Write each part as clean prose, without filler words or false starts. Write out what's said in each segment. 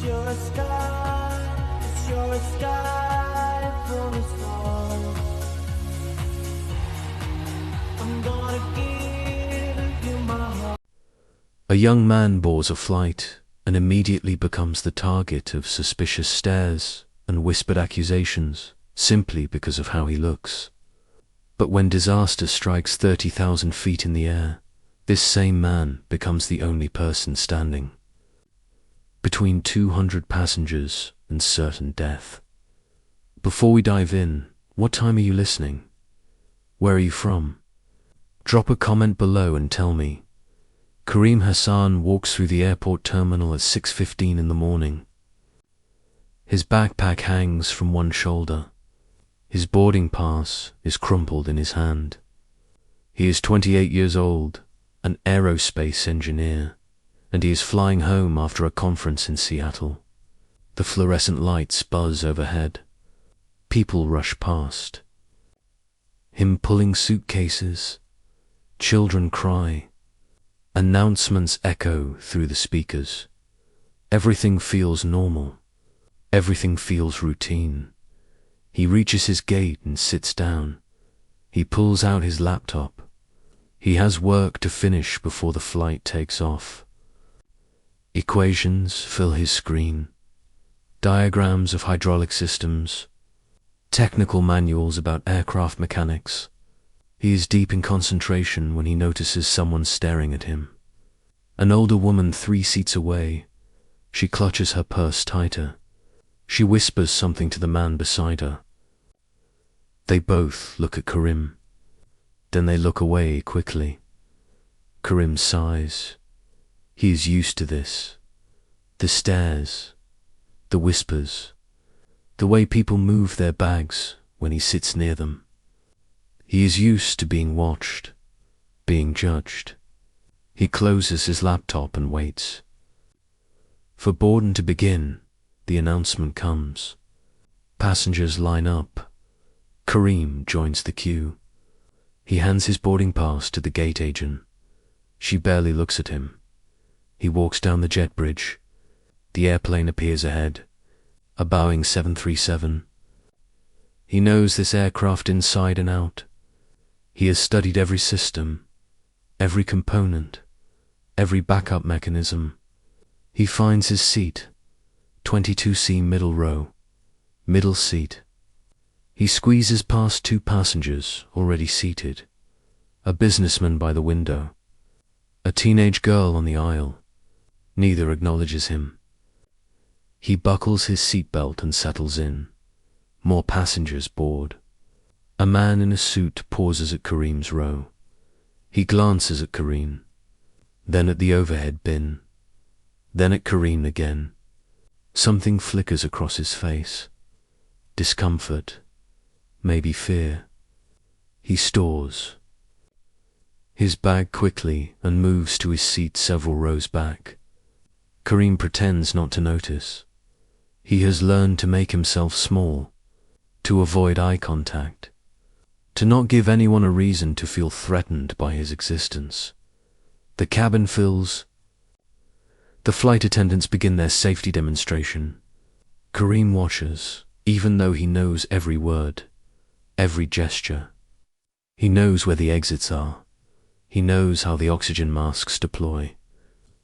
you're a sky, 'cause you're a sky full of stars. I'm gonna give you my heart. A young man boards a flight and immediately becomes the target of suspicious stares and whispered accusations simply because of how he looks. But when disaster strikes 30,000 feet in the air, this same man becomes the only person standing between 200 passengers and certain death. Before we dive in, what time are you listening? Where are you from? Drop a comment below and tell me. Kareem Hassan walks through the airport terminal at 6:15 in the morning. His backpack hangs from one shoulder. His boarding pass is crumpled in his hand. He is 28 years old, an aerospace engineer, and he is flying home after a conference in Seattle. The fluorescent lights buzz overhead. People rush past. Him pulling suitcases. Children cry. Announcements echo through the speakers. Everything feels normal. Everything feels routine. He reaches his gate and sits down. He pulls out his laptop. He has work to finish before the flight takes off. Equations fill his screen. Diagrams of hydraulic systems. Technical manuals about aircraft mechanics. He is deep in concentration when he notices someone staring at him. An older woman 3 seats away. She clutches her purse tighter. She whispers something to the man beside her. They both look at Kareem. Then they look away quickly. Kareem sighs. He is used to this. The stares, the whispers, the way people move their bags when he sits near them. He is used to being watched, being judged. He closes his laptop and waits. For boarding to begin, the announcement comes. Passengers line up. Kareem joins the queue. He hands his boarding pass to the gate agent. She barely looks at him. He walks down the jet bridge. The airplane appears ahead. A Boeing 737. He knows this aircraft inside and out. He has studied every system, every component, every backup mechanism. He finds his seat, 22C middle row, middle seat. He squeezes past 2 passengers already seated, a businessman by the window, a teenage girl on the aisle. Neither acknowledges him. He buckles his seatbelt and settles in. More passengers board. A man in a suit pauses at Kareem's row. He glances at Kareem, then at the overhead bin, then at Kareem again. Something flickers across his face. Discomfort, maybe fear. He stores his bag quickly and moves to his seat several rows back. Kareem pretends not to notice. He has learned to make himself small, to avoid eye contact, to not give anyone a reason to feel threatened by his existence. The cabin fills. The flight attendants begin their safety demonstration. Kareem watches, even though he knows every word, every gesture. He knows where the exits are. He knows how the oxygen masks deploy.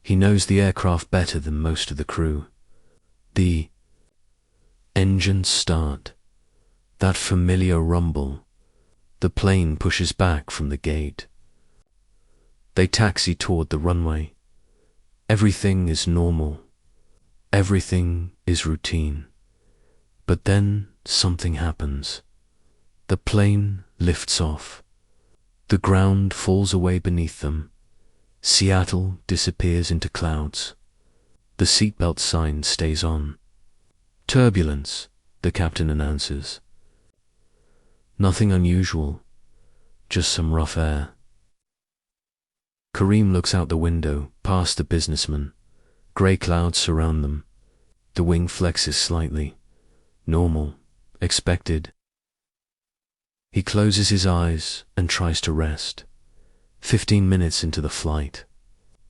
He knows the aircraft better than most of the crew. The engines start. That familiar rumble. The plane pushes back from the gate. They taxi toward the runway. Everything is normal. Everything is routine. But then something happens. The plane lifts off. The ground falls away beneath them. Seattle disappears into clouds. The seatbelt sign stays on. Turbulence, the captain announces. Nothing unusual, just some rough air. Kareem looks out the window, past the businessman. Grey clouds surround them. The wing flexes slightly. Normal, expected. He closes his eyes and tries to rest. 15 minutes into the flight,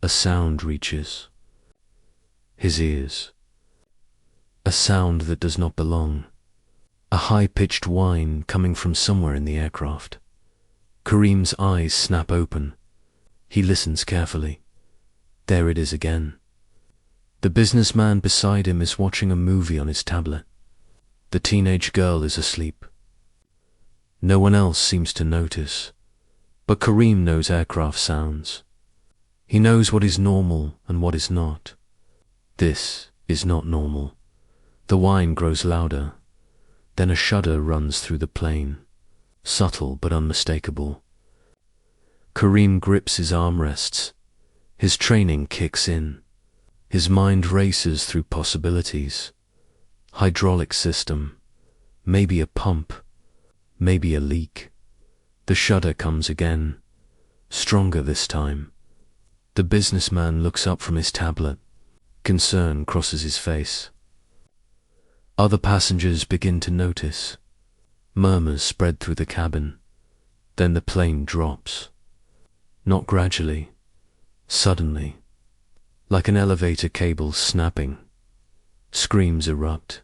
a sound reaches his ears. A sound that does not belong. A high-pitched whine coming from somewhere in the aircraft. Kareem's eyes snap open. He listens carefully. There it is again. The businessman beside him is watching a movie on his tablet. The teenage girl is asleep. No one else seems to notice, but Kareem knows aircraft sounds. He knows what is normal and what is not. This is not normal. The whine grows louder. Then a shudder runs through the plane, subtle but unmistakable. Kareem grips his armrests. His training kicks in. His mind races through possibilities. Hydraulic system. Maybe a pump. Maybe a leak. The shudder comes again. Stronger this time. The businessman looks up from his tablet. Concern crosses his face. Other passengers begin to notice. Murmurs spread through the cabin. Then the plane drops. Not gradually. Suddenly. Like an elevator cable snapping. Screams erupt.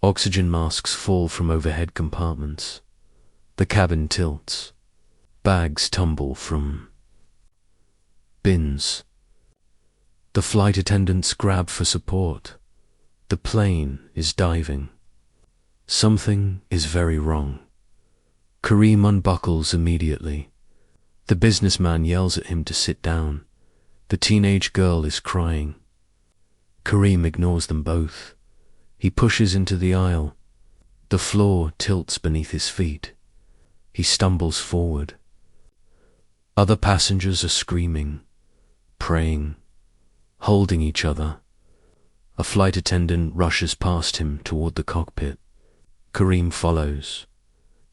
Oxygen masks fall from overhead compartments. The cabin tilts. Bags tumble from bins. The flight attendants grab for support. The plane is diving. Something is very wrong. Kareem unbuckles immediately. The businessman yells at him to sit down. The teenage girl is crying. Kareem ignores them both. He pushes into the aisle. The floor tilts beneath his feet. He stumbles forward. Other passengers are screaming, praying, holding each other. A flight attendant rushes past him toward the cockpit. Kareem follows.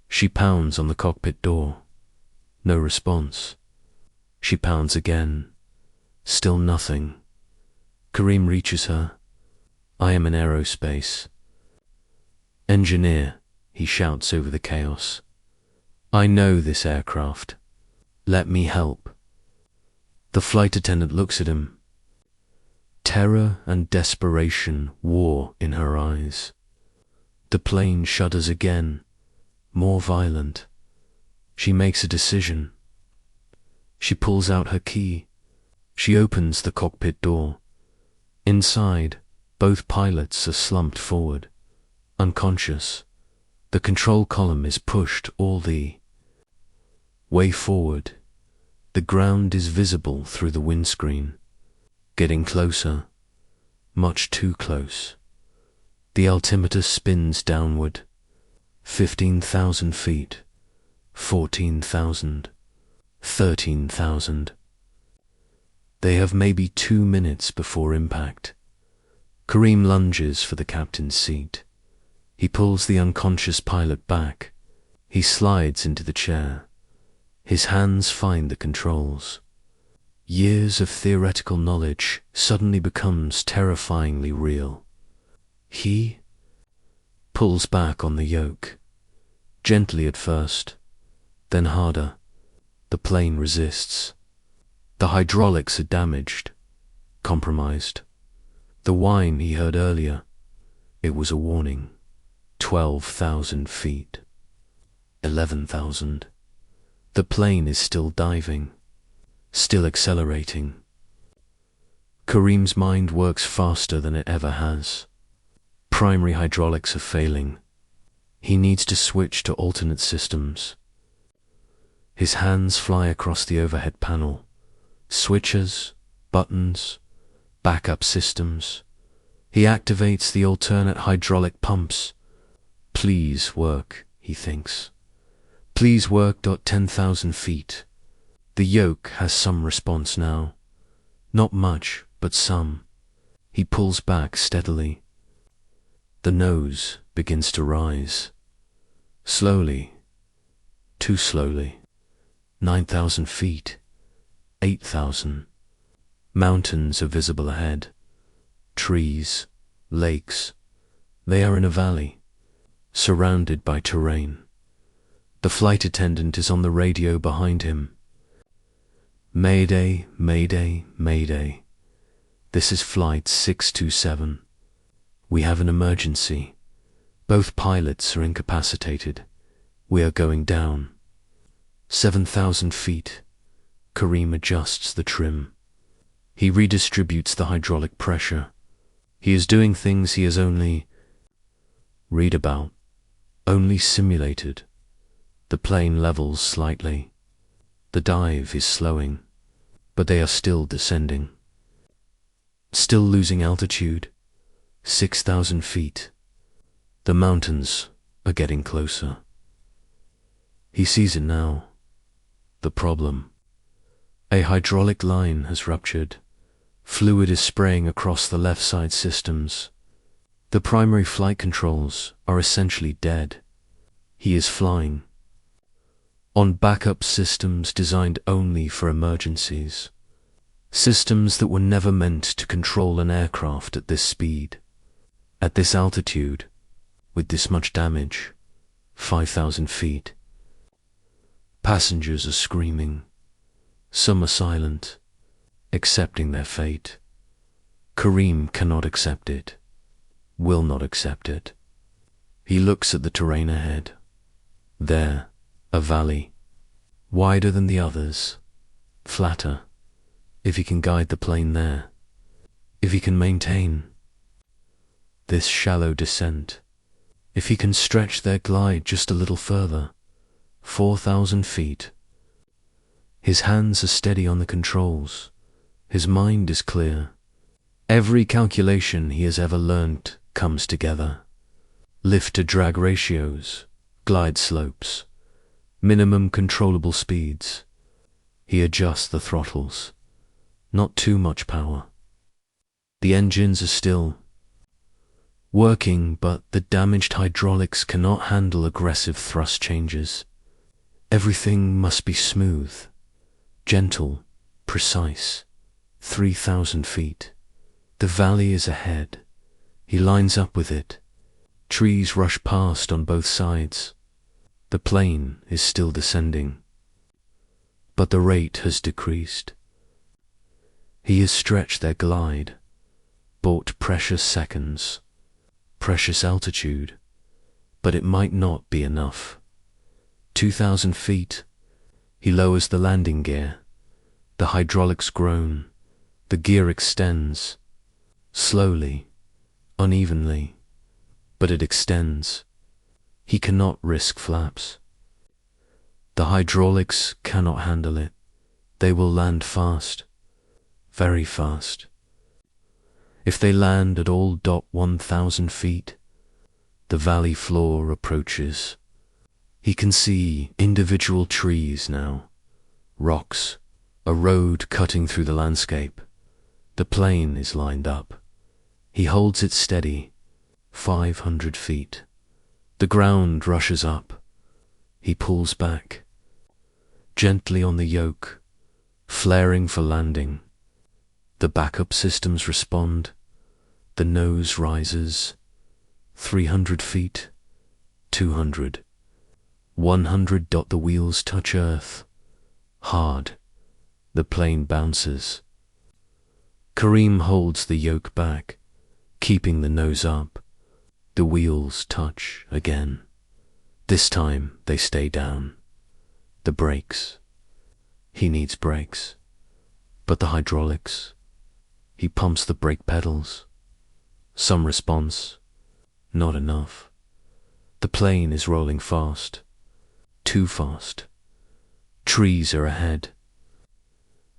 She pounds on the cockpit door. No response. She pounds again. Still nothing. Kareem reaches her. I am in aerospace. Engineer, he shouts over the chaos. I know this aircraft. Let me help. The flight attendant looks at him. Terror and desperation war in her eyes. The plane shudders again, more violent. She makes a decision. She pulls out her key. She opens the cockpit door. Inside, both pilots are slumped forward, unconscious. The control column is pushed all the way forward. The ground is visible through the windscreen. Getting closer, much too close. The altimeter spins downward. 15,000 feet, 14,000, 13,000. They have maybe 2 minutes before impact. Kareem lunges for the captain's seat. He pulls the unconscious pilot back. He slides into the chair. His hands find the controls. Years of theoretical knowledge suddenly becomes terrifyingly real. He pulls back on the yoke. Gently at first, then harder. The plane resists. The hydraulics are damaged, compromised. The whine he heard earlier, it was a warning. 12,000 feet. 11,000. The plane is still diving, still accelerating. Kareem's mind works faster than it ever has. Primary hydraulics are failing. He needs to switch to alternate systems. His hands fly across the overhead panel. Switches, buttons, backup systems. He activates the alternate hydraulic pumps. Please work, he thinks. Please work. 10,000 feet. The yoke has some response now. Not much, but some. He pulls back steadily. The nose begins to rise. Slowly. Too slowly. 9,000 feet. 8,000. Mountains are visible ahead. Trees, lakes. They are in a valley, surrounded by terrain. The flight attendant is on the radio behind him. Mayday, mayday, mayday. This is flight 627. We have an emergency. Both pilots are incapacitated. We are going down. 7,000 feet. Karim adjusts the trim. He redistributes the hydraulic pressure. He is doing things he has only read about, only simulated. The plane levels slightly. The dive is slowing, but they are still descending. Still losing altitude. 6,000 feet. The mountains are getting closer. He sees it now. The problem. A hydraulic line has ruptured. Fluid is spraying across the left side systems. The primary flight controls are essentially dead. He is flying on backup systems designed only for emergencies. Systems that were never meant to control an aircraft at this speed, at this altitude, with this much damage. 5,000 feet. Passengers are screaming. Some are silent, accepting their fate. Karim cannot accept it, will not accept it. He looks at the terrain ahead. There, a valley, wider than the others, flatter. If he can guide the plane there, if he can maintain this shallow descent, if he can stretch their glide just a little further, 4,000 feet. His hands are steady on the controls. His mind is clear. Every calculation he has ever learnt comes together. Lift-to-drag ratios, glide slopes, minimum controllable speeds. He adjusts the throttles. Not too much power. The engines are still working, but the damaged hydraulics cannot handle aggressive thrust changes. Everything must be smooth, gentle, precise. 3,000 feet. The valley is ahead. He lines up with it. Trees rush past on both sides. The plane is still descending, but the rate has decreased. He has stretched their glide, bought precious seconds, precious altitude, but it might not be enough. 2,000 feet. He lowers the landing gear. The hydraulics groan. The gear extends. Slowly, unevenly, but it extends. He cannot risk flaps. The hydraulics cannot handle it. They will land fast, very fast. If they land at all 1,000 feet, the valley floor approaches. He can see individual trees now, rocks, a road cutting through the landscape. The plane is lined up. He holds it steady. 500 feet. The ground rushes up. He pulls back, gently on the yoke, flaring for landing. The backup systems respond. The nose rises. 300 feet. 200. 100. The wheels touch earth. Hard. The plane bounces. Karim holds the yoke back, keeping the nose up. The wheels touch again. This time they stay down. The brakes. He needs brakes. But the hydraulics. He pumps the brake pedals. Some response. Not enough. The plane is rolling fast. Too fast. Trees are ahead.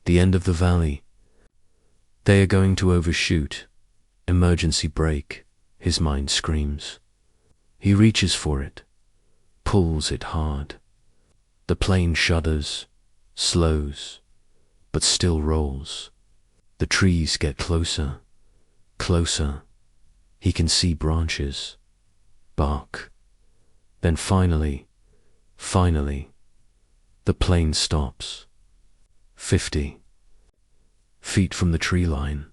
The end of the valley. They are going to overshoot. Emergency brake, his mind screams. He reaches for it, pulls it hard. The plane shudders, slows, but still rolls. The trees get closer, closer. He can see branches, bark. Then finally, the plane stops. 50 feet from the tree line.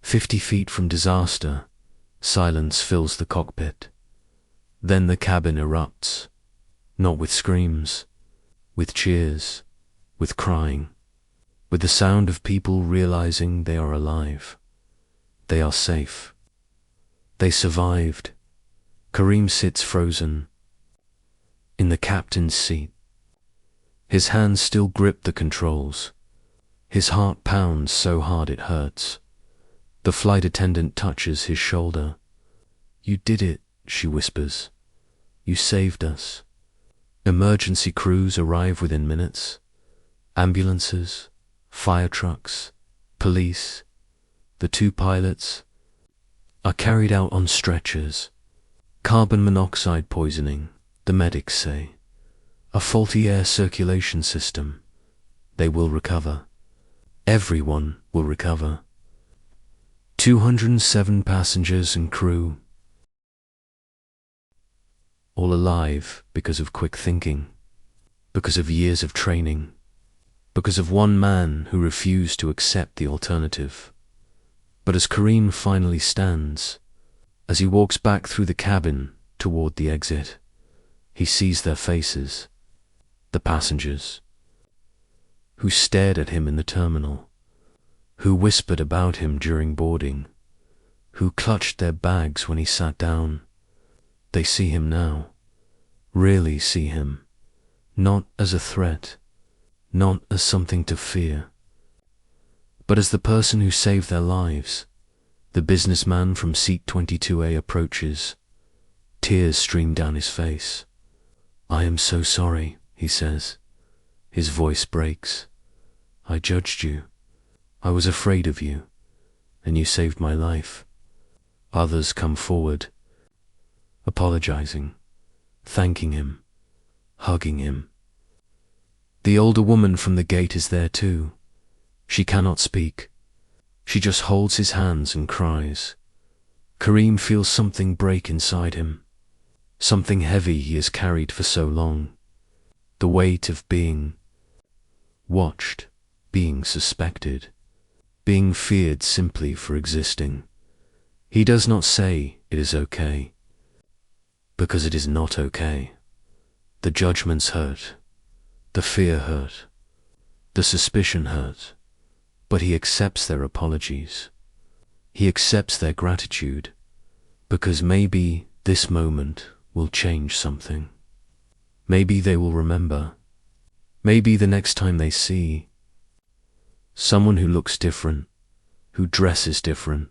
50 feet from disaster. Silence fills the cockpit. Then the cabin erupts, not with screams, with cheers, with crying, with the sound of people realizing they are alive. They are safe. They survived. Kareem sits frozen in the captain's seat. His hands still grip the controls. His heart pounds so hard it hurts. The flight attendant touches his shoulder. "You did it," she whispers. "You saved us." Emergency crews arrive within minutes. Ambulances, fire trucks, police. The two pilots are carried out on stretchers. Carbon monoxide poisoning, the medics say. A faulty air circulation system. They will recover. Everyone will recover. 207 passengers and crew, all alive because of quick thinking, because of years of training, because of one man who refused to accept the alternative. But as Kareem finally stands, as he walks back through the cabin toward the exit, he sees their faces, the passengers, who stared at him in the terminal, who whispered about him during boarding, who clutched their bags when he sat down. They see him now, really see him, not as a threat, not as something to fear, but as the person who saved their lives. The businessman from seat 22A approaches. Tears stream down his face. "I am so sorry," he says. His voice breaks. "I judged you. I was afraid of you, and you saved my life." Others come forward, apologizing, thanking him, hugging him. The older woman from the gate is there too. She cannot speak. She just holds his hands and cries. Kareem feels something break inside him, something heavy he has carried for so long. The weight of being watched, being suspected, being feared simply for existing. He does not say it is okay, because it is not okay. The judgments hurt, the fear hurt, the suspicion hurt, but he accepts their apologies. He accepts their gratitude, because maybe this moment will change something. Maybe they will remember. Maybe the next time they see someone who looks different, who dresses different,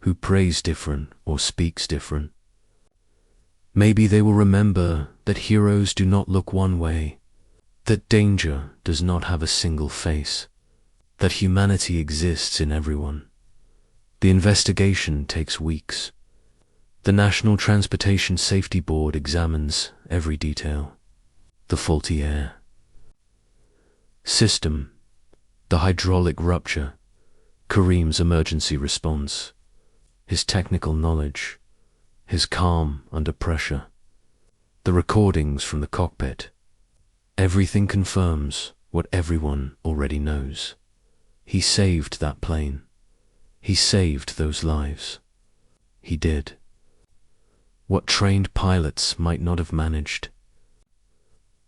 who prays different or speaks different, maybe they will remember that heroes do not look one way, that danger does not have a single face, that humanity exists in everyone. The investigation takes weeks. The National Transportation Safety Board examines every detail. The faulty air system, the hydraulic rupture, Kareem's emergency response, his technical knowledge, his calm under pressure, the recordings from the cockpit. Everything confirms what everyone already knows. He saved that plane. He saved those lives. He did what trained pilots might not have managed,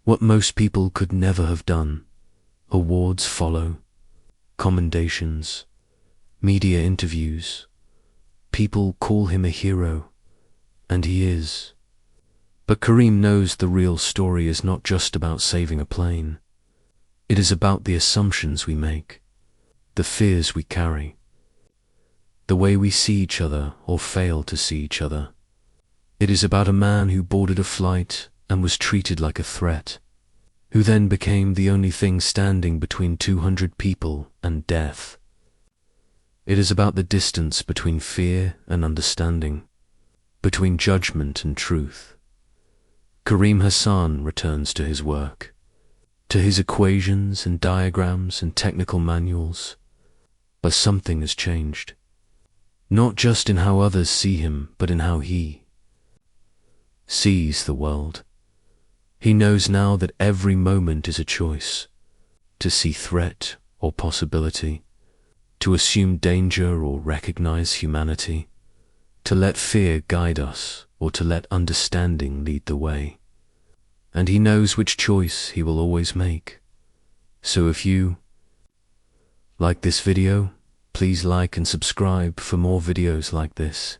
what most people could never have done. Awards follow, commendations, media interviews. People call him a hero, and he is. But Kareem knows the real story is not just about saving a plane. It is about the assumptions we make, the fears we carry, the way we see each other or fail to see each other. It is about a man who boarded a flight and was treated like a threat, who then became the only thing standing between 200 people and death. It is about the distance between fear and understanding, between judgment and truth. Kareem Hassan returns to his work, to his equations and diagrams and technical manuals. But something has changed, not just in how others see him, but in how he sees the world. He knows now that every moment is a choice, to see threat or possibility, to assume danger or recognize humanity, to let fear guide us or to let understanding lead the way. And he knows which choice he will always make. So if you like this video, please like and subscribe for more videos like this.